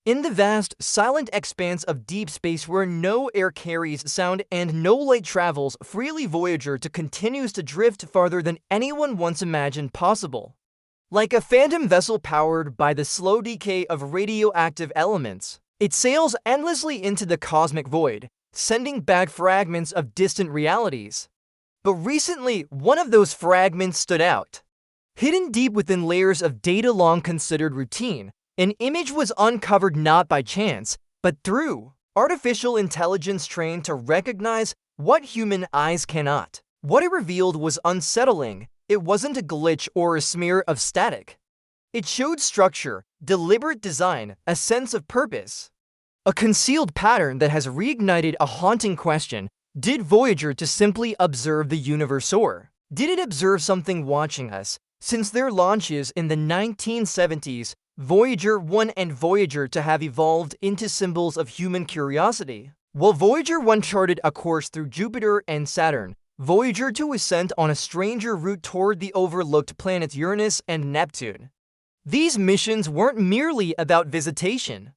In the vast, silent expanse of deep space where no air carries sound and no light travels freely, Voyager continues to drift farther than anyone once imagined possible. Like a phantom vessel powered by the slow decay of radioactive elements, it sails endlessly into the cosmic void, sending back fragments of distant realities. But recently, one of those fragments stood out. Hidden deep within layers of data long considered routine, an image was uncovered not by chance, but through artificial intelligence trained to recognize what human eyes cannot. What it revealed was unsettling. It wasn't a glitch or a smear of static. It showed structure, deliberate design, a sense of purpose. A concealed pattern that has reignited a haunting question: did Voyager simply observe the universe, or did it observe something watching us? Since their launches in the 1970s, Voyager 1 and Voyager 2 have evolved into symbols of human curiosity. While Voyager 1 charted a course through Jupiter and Saturn, Voyager 2 was sent on a stranger route toward the overlooked planets Uranus and Neptune. These missions weren't merely about visitation.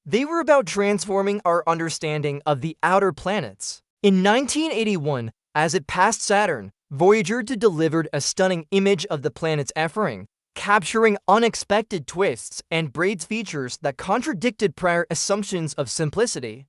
They were about transforming our understanding of the outer planets. In 1981, as it passed Saturn, Voyager 2 delivered a stunning image of the planet's offering, capturing unexpected twists and braids features that contradicted prior assumptions of simplicity.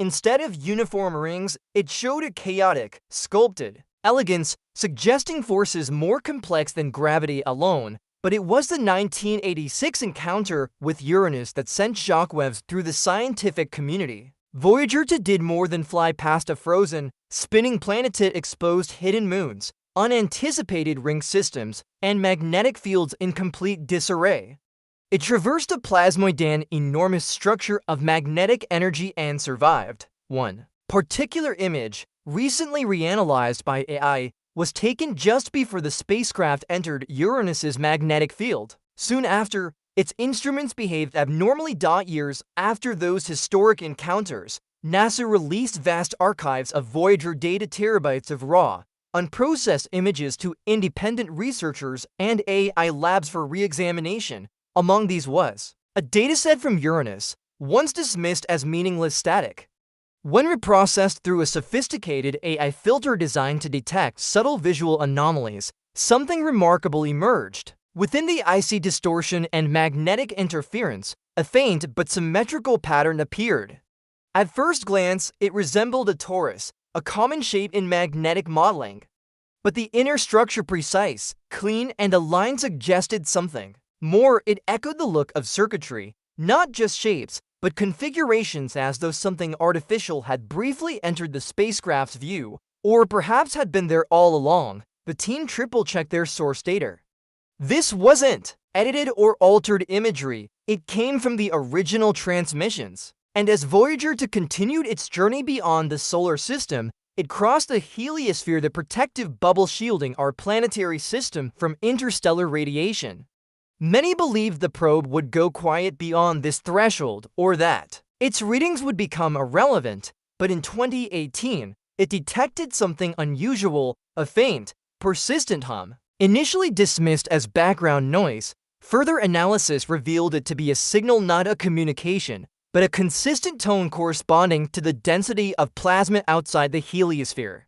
Instead of uniform rings, it showed a chaotic, sculpted elegance, suggesting forces more complex than gravity alone. But it was the 1986 encounter with Uranus that sent shockwaves through the scientific community. Voyager 2 did more than fly past a frozen, spinning planet. It exposed hidden moons, unanticipated ring systems, and magnetic fields in complete disarray. It traversed a plasmoid, enormous structure of magnetic energy, and survived. One particular image, recently reanalyzed by AI, was taken just before the spacecraft entered Uranus's magnetic field. Soon after, its instruments behaved abnormally. Years after those historic encounters, NASA released vast archives of Voyager data, terabytes of raw, unprocessed images, to independent researchers and AI labs for re-examination. Among these was a dataset from Uranus, once dismissed as meaningless static. When reprocessed through a sophisticated AI filter designed to detect subtle visual anomalies, something remarkable emerged. Within the icy distortion and magnetic interference, a faint but symmetrical pattern appeared. At first glance, it resembled a torus, a common shape in magnetic modeling. But the inner structure, precise, clean, and aligned, suggested something more. It echoed the look of circuitry, not just shapes, but configurations, as though something artificial had briefly entered the spacecraft's view, or perhaps had been there all along. The team triple-checked their source data. This wasn't edited or altered imagery. It came from the original transmissions. And as Voyager 2 continued its journey beyond the solar system, it crossed the heliosphere, the protective bubble shielding our planetary system from interstellar radiation. Many believed the probe would go quiet beyond this threshold, or that its readings would become irrelevant, but in 2018, it detected something unusual: a faint, persistent hum. Initially dismissed as background noise, further analysis revealed it to be a signal, not a communication, but a consistent tone corresponding to the density of plasma outside the heliosphere.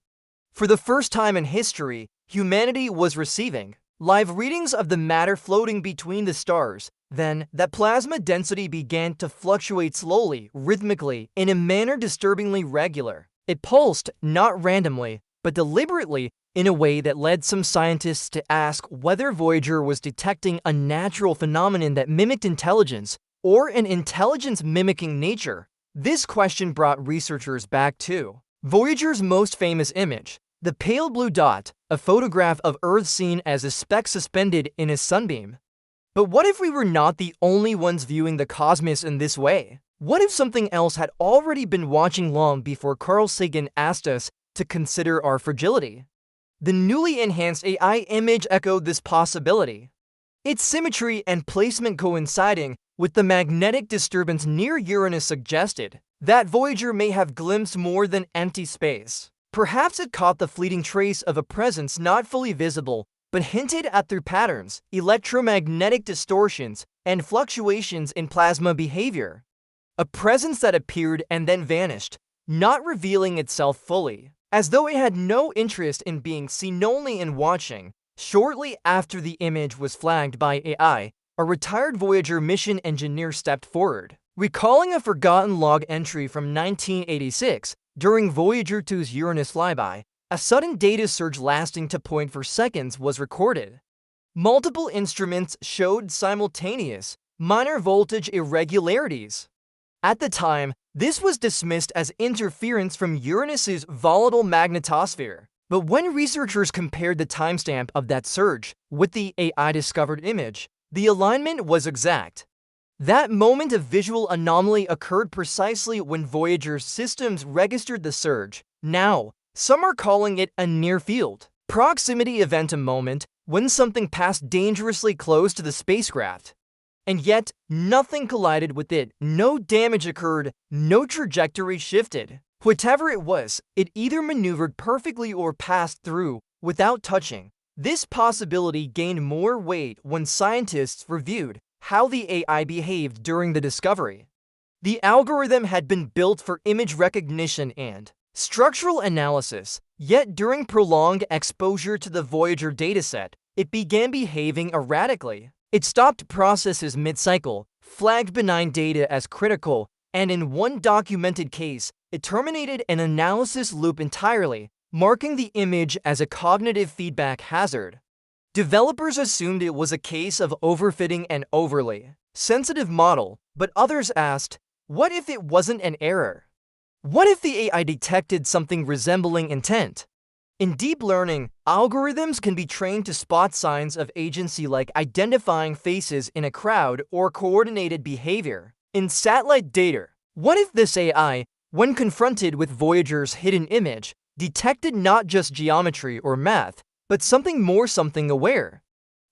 For the first time in history, humanity was receiving live readings of the matter floating between the stars. Then, that plasma density began to fluctuate slowly, rhythmically, in a manner disturbingly regular. It pulsed, not randomly, but deliberately, in a way that led some scientists to ask whether Voyager was detecting a natural phenomenon that mimicked intelligence, or an intelligence mimicking nature. This question brought researchers back to Voyager's most famous image, the pale blue dot, a photograph of Earth seen as a speck suspended in a sunbeam. But what if we were not the only ones viewing the cosmos in this way? What if something else had already been watching long before Carl Sagan asked us to consider our fragility? The newly enhanced AI image echoed this possibility. Its symmetry and placement coinciding with the magnetic disturbance near Uranus suggested that Voyager may have glimpsed more than empty space. Perhaps it caught the fleeting trace of a presence not fully visible, but hinted at through patterns, electromagnetic distortions, and fluctuations in plasma behavior. a presence that appeared and then vanished, not revealing itself fully, as though it had no interest in being seen, only in watching. Shortly after the image was flagged by AI, a retired Voyager mission engineer stepped forward, recalling a forgotten log entry from 1986 during Voyager 2's Uranus flyby. A sudden data surge lasting to 0.4 seconds was recorded. Multiple instruments showed simultaneous, minor voltage irregularities. At the time, this was dismissed as interference from Uranus's volatile magnetosphere. But when researchers compared the timestamp of that surge with the AI-discovered image, the alignment was exact. That moment of visual anomaly occurred precisely when Voyager's systems registered the surge. Now, some are calling it a near-field proximity event, a moment when something passed dangerously close to the spacecraft. And yet, nothing collided with it, no damage occurred, no trajectory shifted. Whatever it was, it either maneuvered perfectly or passed through without touching. This possibility gained more weight when scientists reviewed how the AI behaved during the discovery. The algorithm had been built for image recognition and structural analysis, yet during prolonged exposure to the Voyager dataset, it began behaving erratically. It stopped processes mid-cycle, flagged benign data as critical, and in one documented case, it terminated an analysis loop entirely, marking the image as a cognitive feedback hazard. Developers assumed it was a case of overfitting an overly sensitive model, but others asked, what if it wasn't an error? What if the AI detected something resembling intent? In deep learning, algorithms can be trained to spot signs of agency, like identifying faces in a crowd or coordinated behavior in satellite data. What if this AI, when confronted with Voyager's hidden image, detected not just geometry or math, but something more, something aware?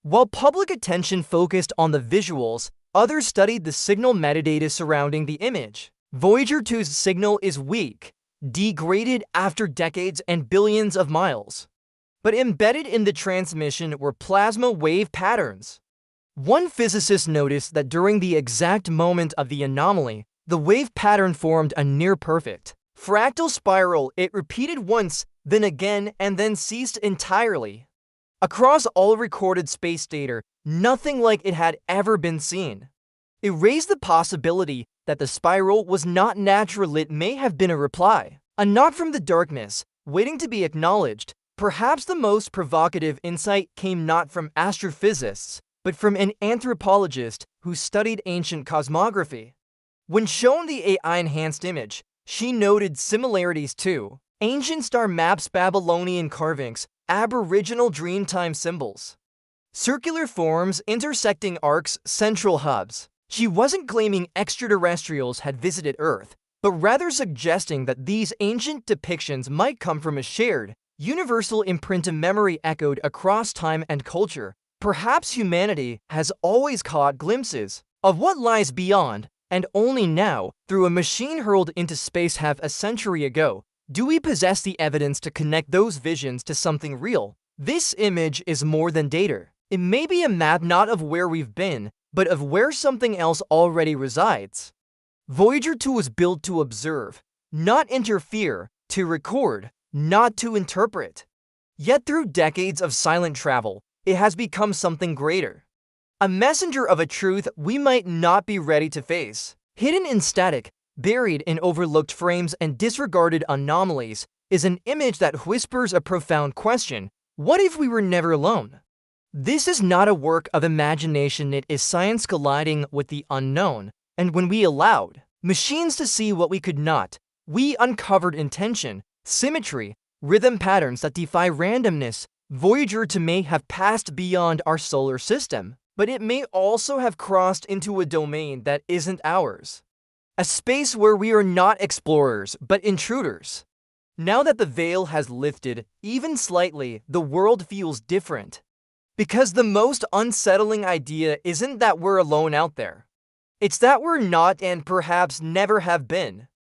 While public attention focused on the visuals, others studied the signal metadata surrounding the image. Voyager 2's signal is weak, degraded after decades and billions of miles. But embedded in the transmission were plasma wave patterns. One physicist noticed that during the exact moment of the anomaly, the wave pattern formed a near-perfect fractal spiral. It repeated once, then again, and then ceased entirely. Across all recorded space data, nothing like it had ever been seen. It raised the possibility that the spiral was not natural. It may have been a reply, a nod from the darkness, waiting to be acknowledged. Perhaps the most provocative insight came not from astrophysicists, but from an anthropologist who studied ancient cosmography. When shown the AI-enhanced image, she noted similarities to ancient star maps, Babylonian carvings, Aboriginal Dreamtime symbols, circular forms, intersecting arcs, central hubs. She wasn't claiming extraterrestrials had visited Earth, but rather suggesting that these ancient depictions might come from a shared, universal imprint, a memory echoed across time and culture. Perhaps humanity has always caught glimpses of what lies beyond, and only now, through a machine hurled into space half a century ago, do we possess the evidence to connect those visions to something real. This image is more than data. It may be a map not of where we've been, but of where something else already resides. Voyager 2 was built to observe, not interfere, to record, not to interpret. Yet through decades of silent travel, it has become something greater. A messenger of a truth we might not be ready to face. Hidden in static, buried in overlooked frames and disregarded anomalies, is an image that whispers a profound question: what if we were never alone? This is not a work of imagination, it is science colliding with the unknown. And when we allowed machines to see what we could not, we uncovered intention, symmetry, rhythm patterns that defy randomness. Voyager 2 may have passed beyond our solar system, but it may also have crossed into a domain that isn't ours. A space where we are not explorers, but intruders. Now that the veil has lifted, even slightly, the world feels different. Because the most unsettling idea isn't that we're alone out there. It's that we're not, and perhaps never have been.